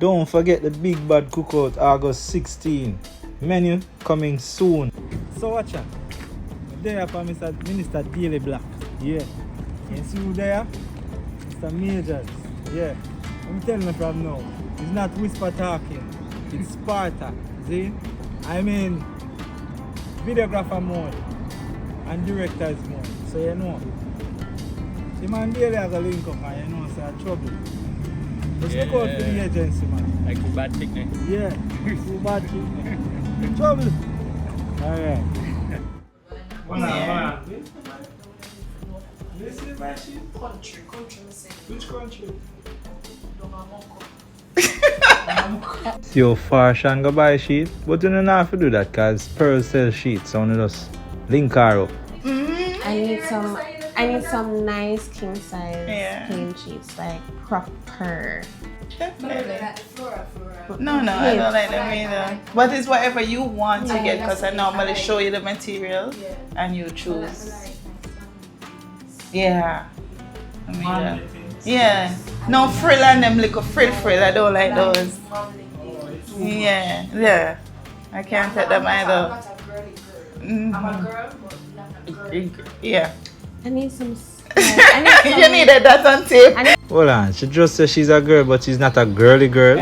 Don't forget the big bad cookout August 16. Menu coming soon. So watch out. There for Mr. Minister Daily Black. Yeah. You see who there? Mr. Majors. Yeah. I'm telling you from now. It's not whisper talking. It's Sparta. See? I mean videographer mode and director's mode. So you know. The man Daily has a link up and you know it's a trouble. Just look out for the agency, man. Like a bad picnic. Yeah, too bad picnic. Trouble. Alright. This is my shit? Country, Which country? Yo, Farshan go buy sheet, but you don't have to do that because Pearl sells sheets, so you just link her up. I need some nice king size plain sheets, like proper. No, I don't like them either. But it's whatever you want to get because I normally show you the material and you choose. Yeah. Yeah. No frill and them little frill. I don't like those. Yeah. I can't take them either. I'm a girl, but not a girl. Yeah. I need some. You needed that on tape. Hold on, she just says she's a girl, but she's not a girly girl.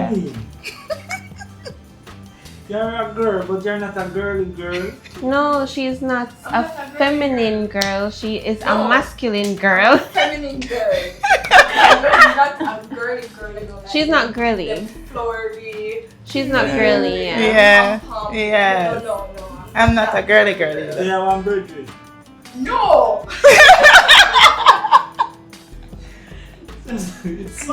You're a girl, but you're not a girly girl. No, she's not a feminine girl. She is a masculine girl. Feminine girl. I'm not a girly girl. You know, like She's not girly. the flowery. She's not girly. Yeah. No. I'm not a girly girl either. Yeah, one birthday. No! It's serious.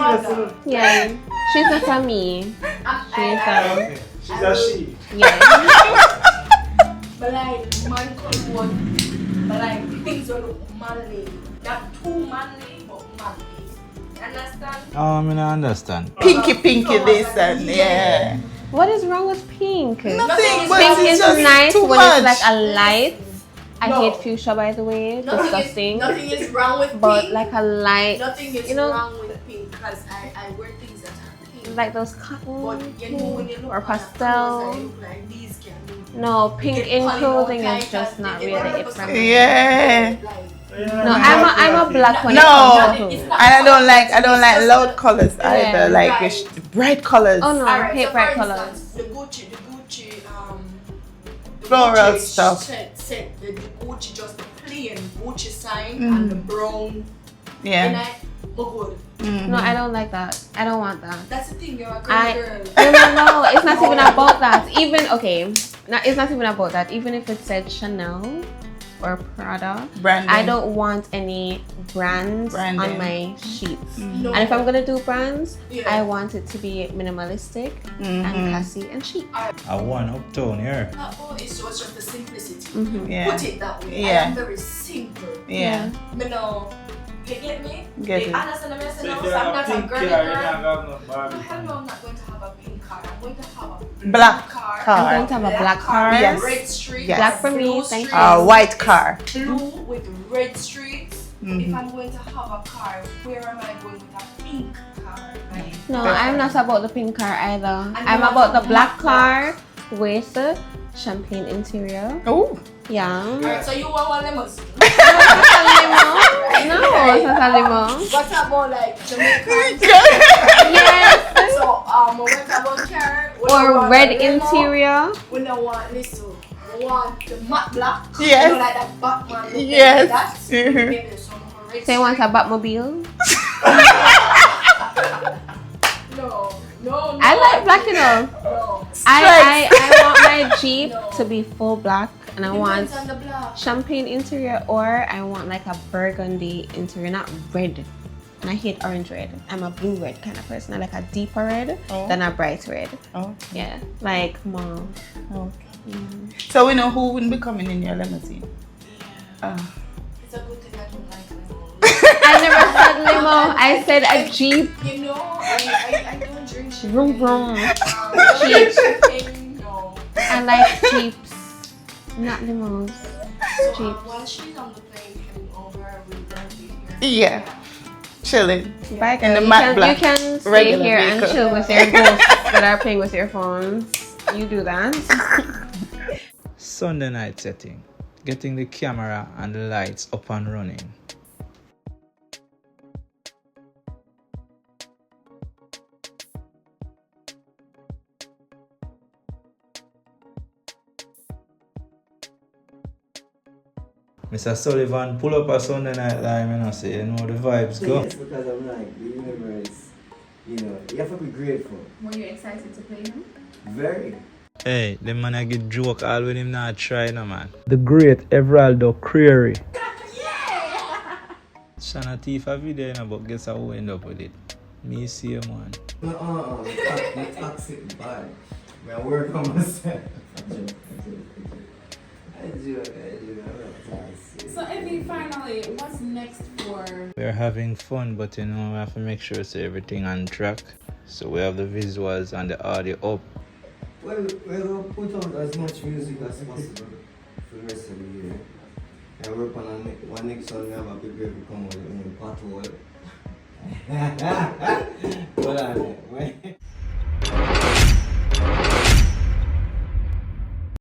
Yeah, she's not a me. She's a she. Yeah. But like, man could want, but like, things don't look manly. Not too manly, but manly. You understand? I don't understand. Pinky this and yeah. What is wrong with pink? Nothing, but Pink it's is just nice too when much. it's like a light. I No. hate fuchsia, by the way. Disgusting. Nothing is wrong with But pink. like a light, Nothing is you know, wrong with pink because I wear things that are pink. like those cotton But you know when you look or at pastel. clothes, I look like these can be. No, pink Get in colored clothing out is just not they really it for me. Yeah. No, I'm a black when it No, comes to it's clothes. not- And I don't like loud colors either. Like Right. bright colors. Oh no, I Alright, hate so bright for colors. instance, the Gucci, Floral Gucci stuff. Set the Gucci just the plain Gucci sign Mm. and the brown. And Yeah. good. No, I don't like that. I don't want that. That's the thing, you're a girl. No, it's not even about that. It's not even about that. Even if it said Chanel or Prada, Branding. I don't want any brands Branding. on my sheets. No. And if I'm gonna do brands, Yeah. I want it to be minimalistic and classy and chic. I want uptown here. It's just the simplicity. Yeah. Put it that way. Yeah. I am very simple. Yeah. But no, you get me? Get it. Understand what I'm saying? So if So you I'm have not a pink girly car, you're girl. not have no No, Barbie. hell no, I'm not going to have a pink car. I'm going to have a Black car. car. I'm going to have a black car. Yes. Red streets. Yes. Black for me, blue thank streets, you. White car. Blue with red streets. Mhm. If I'm going to have a car, where am I going with a pink car? Like, No, I'm not about the pink car either. And I'm you about the want black black. car with champagne interior. Oh. Yeah. Alright, so you want one limousine? No, it's not a limo. What about like Jamaican? Yes. So what about car? We don't Or want red a limo. interior. We don't want this. We want the matte black. Yes. You know, like that Batman look Yes. like that. Mhm. Maybe some red So you want a streak. Batmobile? No. I like black enough. No. I want my Jeep No. to be full black, and I want Depends on the black. champagne interior, or I want like a burgundy interior, not red. And I hate orange red. I'm a blue red kind of person. I like a deeper red than a bright red. Oh. Yeah, like mauve. Okay. So we know who will be coming in your limousine. It's a good thing I don't like lemon. I never said limo. I said a Jeep. You know, I don't drink shit. Vroom vroom. Jeep. No. I like Jeeps, not limos. So Jeeps. while she's on the plane heading over, we're going to be here. Yeah. Chilling. Bye, In the girl. matte black. You can stay Regular here and vehicle. chill with your ghost. that are playing with your phones, you do that. Sunday night setting. Getting the camera and the lights up and running. Mr. Sullivan, pull up a Sunday night line and I say, you know the vibes go. Yes, because I'm like, remember it's, you know, you have to be grateful. Were you excited to play him? Very. Hey, the man I get joke all with him not try no man. The great Everaldo Creary. Yeah! Shana thief a video, you know, but guess how we end up with it. Me see you, man. No, the toxic vibe. Man, I work on myself. I do. So Evie, finally, what's next for? We're having fun, but you know, we have to make sure so everything on track. So we have the visuals and the audio up. Well, we'll put out as much music as possible for the rest of the year. I work on one next song, we have a big baby come out with a pothole. Hold on, wait.